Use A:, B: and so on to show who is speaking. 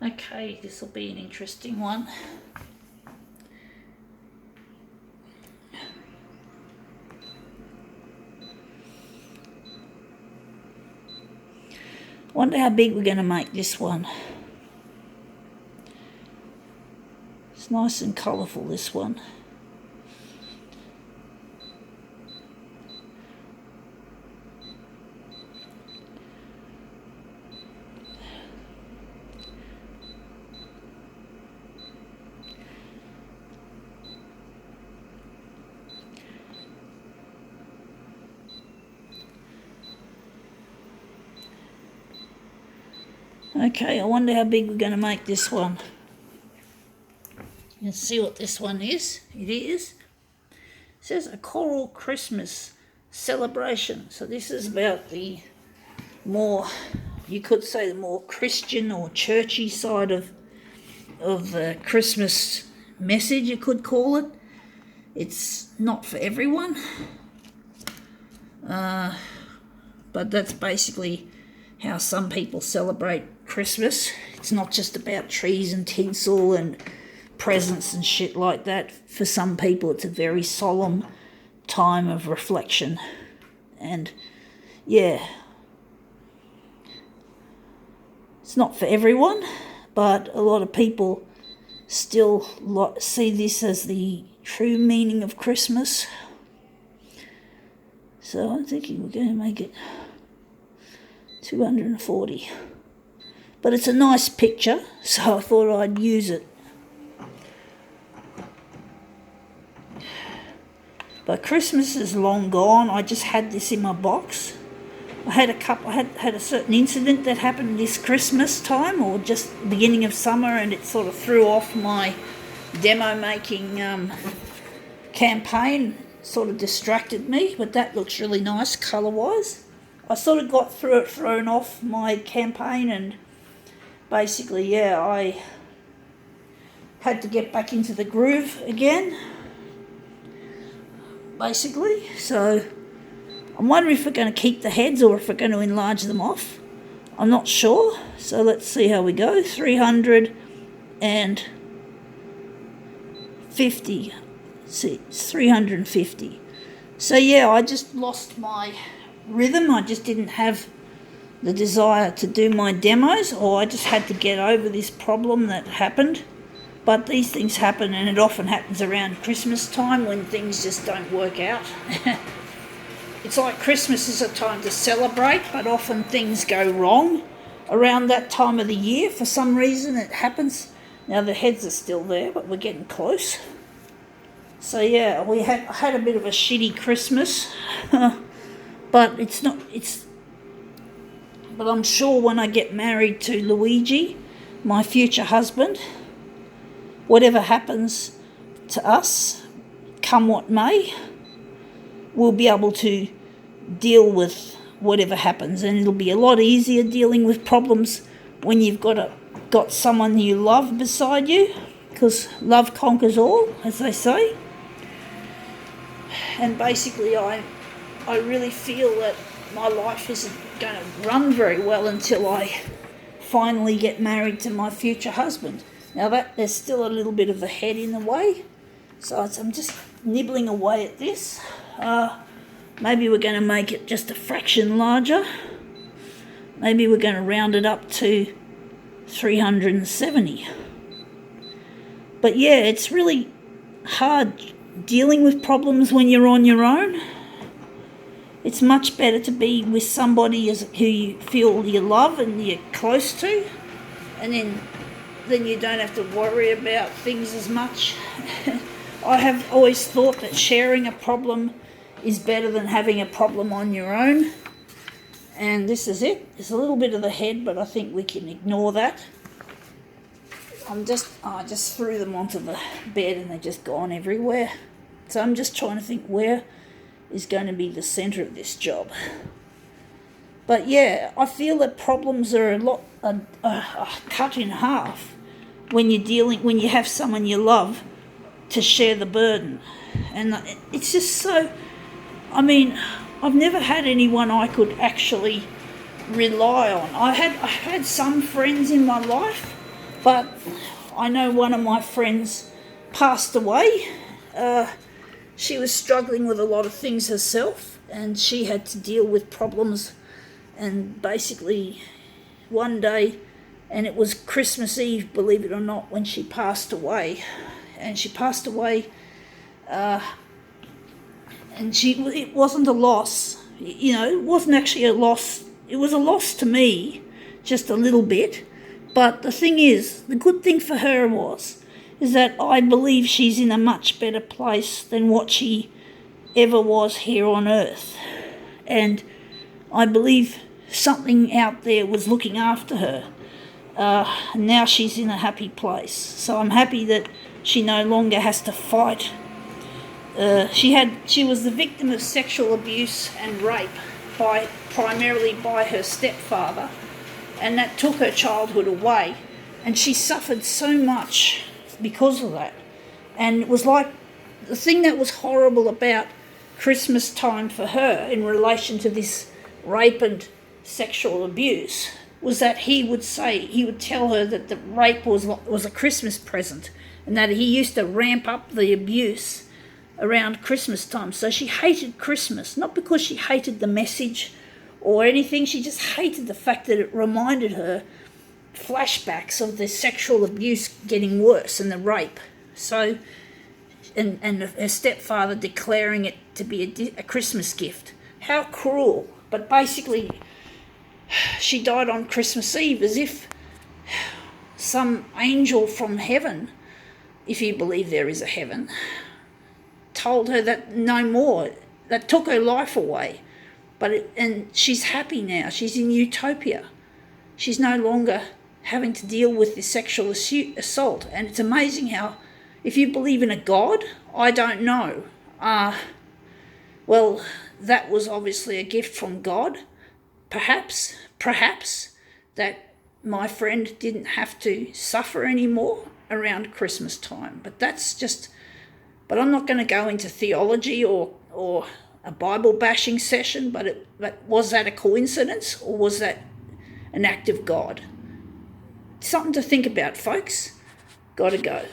A: Okay, this will be an interesting one. Wonder how big we're going to make this one. It's nice and colourful, this one. Okay, I wonder how big we're going to make this one. Let's see what this one is. It is. It says a choral Christmas celebration. So this is about the more, you could say, the more Christian or churchy side of the Christmas message, you could call it. It's not for everyone. But that's basically how some people celebrate Christmas. It's not just about trees and tinsel and presents and shit like that. For some people, it's a very solemn time of reflection. And yeah, it's not for everyone, but a lot of people still see this as the true meaning of Christmas. So I'm thinking we're going to make it 240. But it's a nice picture, so I thought I'd use it. But Christmas is long gone. I just had this in my box. I had a certain incident that happened this Christmas time, or just beginning of summer, and it sort of threw off my demo making campaign. Sort of distracted me, but that looks really nice colour wise. I sort of got thrown off my campaign, and basically, yeah, I had to get back into the groove again, basically. So I'm wondering if we're going to keep the heads or if we're going to enlarge them off. I'm not sure, so let's see how we go. 350. See, it's 350. So yeah, I just lost my rhythm. I just didn't have the desire to do my demos, or I just had to get over this problem that happened. But these things happen, and it often happens around Christmas time when things just don't work out. It's like Christmas is a time to celebrate, but often things go wrong around that time of the year. For some reason it happens. Now the heads are still there, but we're getting close. So yeah, I had a bit of a shitty Christmas, but but I'm sure when I get married to Luigi, my future husband, whatever happens to us, come what may, we'll be able to deal with whatever happens, and it'll be a lot easier dealing with problems when you've got someone you love beside you, because love conquers all, as they say. And basically I really feel that my life isn't going to run very well until I finally get married to my future husband. Now that there's still a little bit of a head in the way, so I'm just nibbling away at this. Maybe we're going to make it just a fraction larger. Maybe we're going to round it up to 370. But yeah, it's really hard dealing with problems when you're on your own. It's much better to be with somebody who you feel you love and you're close to, and then you don't have to worry about things as much. I have always thought that sharing a problem is better than having a problem on your own. And this is it. It's a little bit of the head, but I think we can ignore that. I just threw them onto the bed and they're just gone everywhere. So I'm just trying to think where is going to be the centre of this job. But yeah, I feel that problems are cut in half when you have someone you love to share the burden. And it's just so, I mean, I've never had anyone I could actually rely on. I had some friends in my life, But I know one of my friends passed away. She was struggling with a lot of things herself, and she had to deal with problems. And basically, one day, and it was Christmas Eve, believe it or not, when she passed away. And she passed away, and it wasn't a loss. It wasn't actually a loss. It was a loss to me, just a little bit. But the thing is, the good thing for her is that I believe she's in a much better place than what she ever was here on earth. And I believe something out there was looking after her. Now she's in a happy place. So I'm happy that she no longer has to fight. She was the victim of sexual abuse and rape primarily by her stepfather, and that took her childhood away, and she suffered so much because of that. And it was like the thing that was horrible about Christmas time for her in relation to this rape and sexual abuse was that he would tell her that the rape was a Christmas present, and that he used to ramp up the abuse around Christmas time. So she hated Christmas, not because she hated the message or anything, she just hated the fact that it reminded her flashbacks of the sexual abuse getting worse and the rape. So, and her stepfather declaring it to be a Christmas gift. How cruel. But basically, she died on Christmas Eve as if some angel from heaven, if you believe there is a heaven, told her that no more, that took her life away. And she's happy now. She's in utopia. She's no longer having to deal with the sexual assault. And it's amazing how, if you believe in a God, I don't know. Well, that was obviously a gift from God. Perhaps that my friend didn't have to suffer anymore around Christmas time. But I'm not going to go into theology or a Bible bashing session, but was that a coincidence, or was that an act of God? Something to think about, folks. Gotta go.